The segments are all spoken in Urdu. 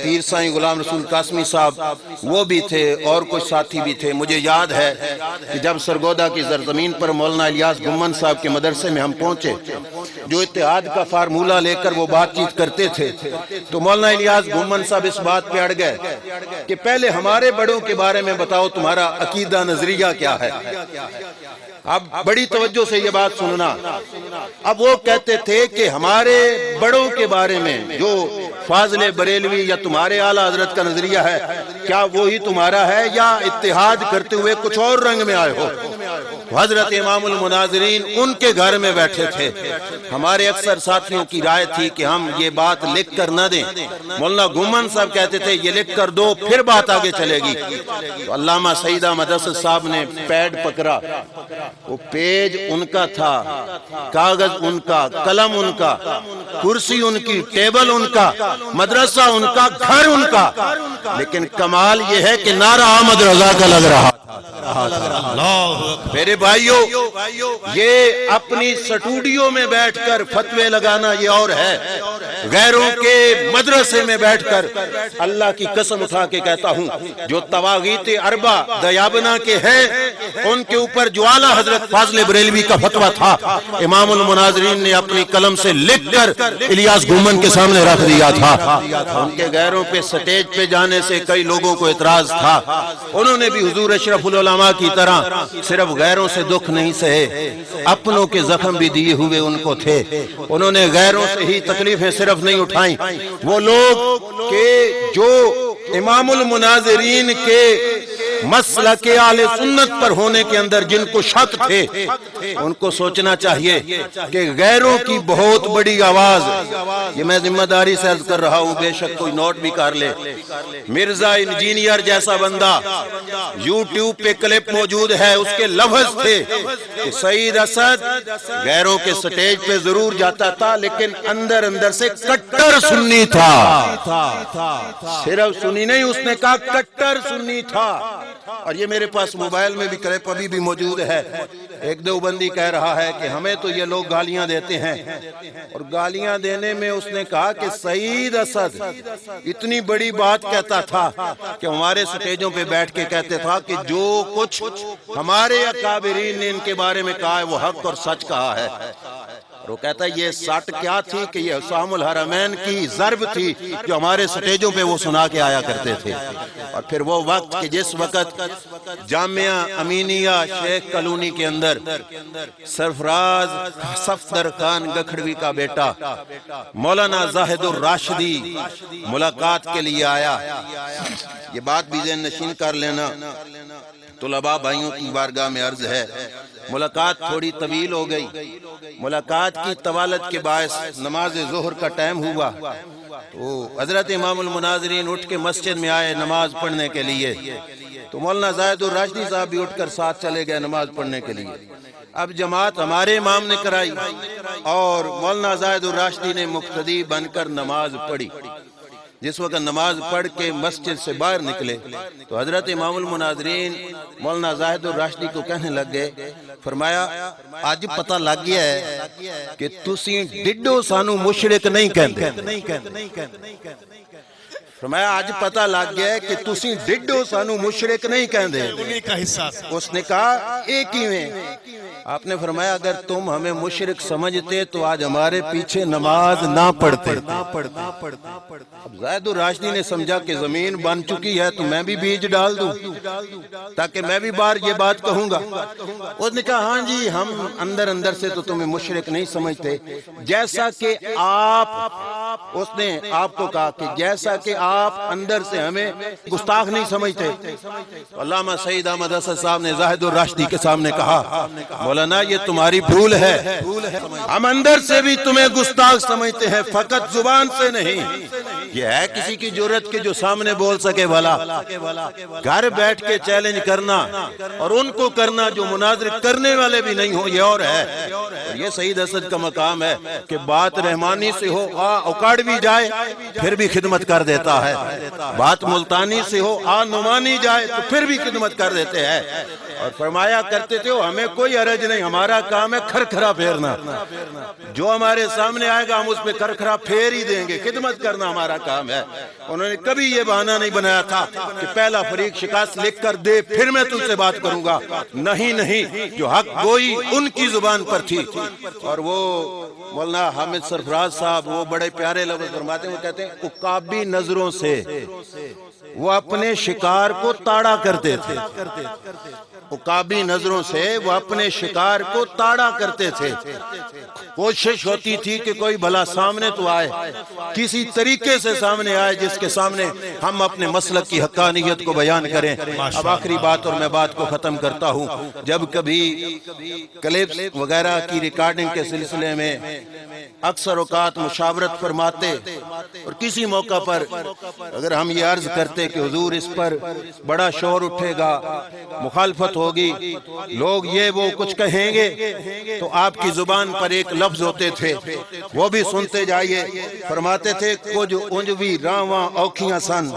پیر سائیں غلام رسول قاسمی صاحب وہ بھی تھے اور کچھ ساتھی بھی تھے. مجھے یاد ہے کہ جب سرگودا کی زرزمین پر مولانا الیاس گمن صاحب کے مدرسے میں ہم پہنچے, جو اتحاد کا فارمولہ لے کر وہ بات چیت کرتے تھے, تو مولانا الیاس گمن صاحب اس بات پہ اڑ گئے کہ پہلے ہمارے بڑوں کے بارے میں بتاؤ, تمہارا عقیدہ نظریہ کیا ہے. اب بڑی توجہ سے یہ بات سننا. اب وہ کہتے تھے کہ ہمارے بڑوں کے بارے میں جو فاضل بریلوی یا تمہارے اعلیٰ حضرت کا نظریہ ہے, کیا وہی تمہارا ہے یا اتحاد کرتے ہوئے کچھ اور رنگ میں آئے ہو. حضرت امام المناظرین ان کے گھر میں بیٹھے تھے. ہمارے اکثر ساتھیوں کی رائے تھی کہ ہم یہ بات لکھ کر نہ دیں. مولانا گمن صاحب کہتے تھے یہ لکھ کر دو پھر بات آگے چلے گی. تو علامہ سعید احمد اسد صاحب نے پیڈ پکڑا, وہ پیج ان کا تھا, کاغذ ان کا, قلم ان کا, کرسی ان کی, ٹیبل ان کا, مدرسہ ان کا, گھر ان کا, لیکن کمال یہ ہے کہ نعرہ احمد رضا کا لگ رہا. میرے بھائیوں, یہ اپنی سٹوڈیو میں بیٹھ کر فتوے لگانا یہ اور ہے, غیروں کے مدرسے میں بیٹھ کر اللہ کی قسم اٹھا کے کہتا ہوں, جو تواغیت اربع دیابنا کے ہیں ان کے اوپر جو اعلیٰ حضرت فاضل بریلوی کا فتویٰ تھا, امام المناظرین نے اپنی قلم سے لکھ کر الیاس گومن کے سامنے رکھ دیا تھا. ان کے غیروں پہ سٹیج پہ جانے سے کئی لوگوں کو اعتراض تھا. انہوں نے بھی حضور اشرف العلماء کی طرح صرف غیروں سے دکھ نہیں سہے, اپنوں کے زخم بھی دیے ہوئے ان کو تھے. انہوں نے غیروں سے ہی تکلیفیں صرف نہیں اٹھائیں. وہ لوگ کہ جو امام المناظرین کے مسلک اہل سنت پر ہونے کے اندر جن کو شک تھے, ان کو سوچنا چاہیے کہ غیروں کی بہت بڑی آواز, یہ میں ذمہ داری سے عرض کر رہا ہوں, بے شک کوئی نوٹ بھی کر لے, مرزا انجینئر جیسا بندہ, یوٹیوب پہ کلپ موجود ہے, اس کے لفظ تھے کہ سعید اسد غیروں کے سٹیج پہ ضرور جاتا تھا لیکن اندر اندر سے کٹر سنی تھا. صرف سنی نہیں, اس نے کہا کٹر سنی تھا. اور یہ میرے پاس موبائل میں بھی کلپ ابھی بھی موجود ہے. ایک دیوبندی کہہ رہا ہے کہ ہمیں تو یہ لوگ گالیاں دیتے ہیں, اور گالیاں دینے میں اس نے کہا کہ سعید اسد اتنی بڑی بات کہتا تھا کہ ہمارے سٹیجوں پہ بیٹھ کے کہتے تھا کہ جو کچھ ہمارے اکابرین نے ان کے بارے میں کہا ہے وہ حق اور سچ کہا ہے. اور وہ کہتا ہے یہ سٹ کیا تھی کہ یہ حسام الحرمین کی ضرب تھی جو ہمارے سٹیجوں پہ وہ سنا کے آیا کرتے تھے. اور پھر وہ وقت کہ جس وقت جامعہ امینیہ شیخ کالونی کے اندر سرفراز صفدر خان گکھڑوی کا بیٹا مولانا زاہد الراشدی ملاقات کے لیے آیا. یہ بات بھی ذہن نشین کر لینا, طلباء بھائیوں کی بارگاہ میں عرض ہے, ملاقات تھوڑی طویل ہو گئی. ملاقات کی طوالت کے باعث نماز ظہر کا ٹائم ہوا تو حضرت امام المناظرین اٹھ کے مسجد میں آئے نماز پڑھنے کے لیے. تو مولانا زاہد الراشدی صاحب بھی اٹھ کر ساتھ چلے گئے نماز پڑھنے کے لیے. اب جماعت ہمارے امام نے کرائی اور مولانا زاہد الراشدی نے مقتدی بن کر نماز پڑھی. جس وقت نماز پڑھ کے مسجد سے باہر نکلے تو حضرت امام المناظرین مولانا زاہد الراشدی کو کہنے لگ گئے, فرمایا آج پتہ لگ گیا ہے کہ تسی ڈڈو سانو مشرک نہیں کہندے. فرمایا آج پتہ لگ گیا ہے کہ تسی ڈڈو سانو مشرک نہیں کہندے. اس نے کہا ایک ہی میں. آپ نے فرمایا اگر تم ہمیں مشرک سمجھتے تو آج ہمارے پیچھے نماز نہ پڑھتے. اب زاہد الراشدی نے سمجھا کہ زمین بن چکی ہے تو میں بھی بیج ڈال دوں تاکہ میں بھی بار یہ بات کہوں گا. اس نے کہا ہاں جی ہم اندر اندر سے تو تمہیں مشرک نہیں سمجھتے, جیسا کہ آپ, اس نے آپ کو کہا کہ جیسا کہ آپ اندر سے ہمیں گستاخ نہیں سمجھتے. علامہ سعید احمد اسد صاحب نے زاہد الراشدی کے سامنے کہا مولانا یہ تمہاری بھول ہے, ہم اندر سے بھی تمہیں گستاخ سمجھتے ہیں فقط زبان سے نہیں. یہ ہے کسی کی جرت کے جو سامنے بول سکے بھلا, گھر بیٹھ کے چیلنج کرنا اور ان کو کرنا جو مناظر کرنے والے بھی نہیں ہو یہ اور ہے. اور یہ سعید اسد کا مقام ہے کہ بات رحمانی سے ہو اکاڑ بھی جائے پھر بھی خدمت کر دیتا ہے, بات ملتانی سے ہو نعمانی جائے تو پھر بھی خدمت کر دیتے ہیں. اور فرمایا کرتے تھے ہمیں کوئی عرض نہیں، ہمارا کام ہے کھرکھرا پھیرنا، جو ہمارے سامنے آئے گا ہم اس پہ کھرکھرا پھیر ہی دیں گے، خدمت کرنا ہمارا کام ہے۔ انہوں نے کبھی یہ بہانہ نہیں بنایا تھا کہ پہلا فریق شکست لکھ کر دے پھر میں تجھ سے بات کروں گا، نہیں، جو حق گوئی ان کی زبان پر تھی۔ اور وہ مولانا حامد سرفراز صاحب وہ بڑے پیارے لفظ فرماتے ہیں، وہ کہتے ہیں عقابی نظروں سے وہ اپنے شکار کو تاڑا کرتے تھے، عقابی نظروں سے وہ اپنے شکار کو تاڑا کرتے تھے۔ کوشش ہوتی تھی کہ کوئی بھلا سامنے تو آئے، کسی طریقے سے سامنے آئے جس کے سامنے ہم اپنے مسلک کی حقانیت کو بیان کریں۔ اب آخری بات اور میں بات کو ختم کرتا ہوں، جب کبھی کلپس وغیرہ کی ریکارڈنگ کے سلسلے میں اکثر اوقات مشاورت فرماتے اور کسی موقع پر اگر ہم یہ عرض کرتے کہ حضور اس پر بڑا شور اٹھے گا، مخالفت ہوگی، لوگ یہ وہ کچھ کہیں گے، تو آپ کی زبان پر ایک لفظ ہوتے تھے، وہ بھی سنتے جائیے۔ فرماتے تھے کچھ اونجوی راواں اوکھیاں سن،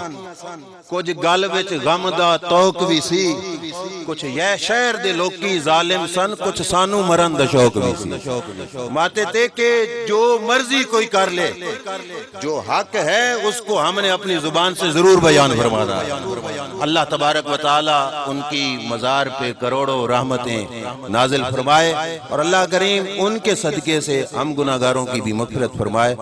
کچھ گل وچ غم دا توک وی سی، کچھ یہ شہر دے لوکی ظالم سن، کچھ سانو مرن دا شوق وی سی۔ فرماتے تھے کہ جو مرضی کوئی کر لے، جو حق ہے اس کو ہم نے اپنی زبان سے ضرور بیان فرمانا ہے۔ اللہ تبارک و تعالی ان کی مزار پہ کروڑوں رحمتیں نازل فرمائے، اور اللہ کریم ان کے صدقے سے ہم گناہگاروں کی بھی مغفرت فرمائے۔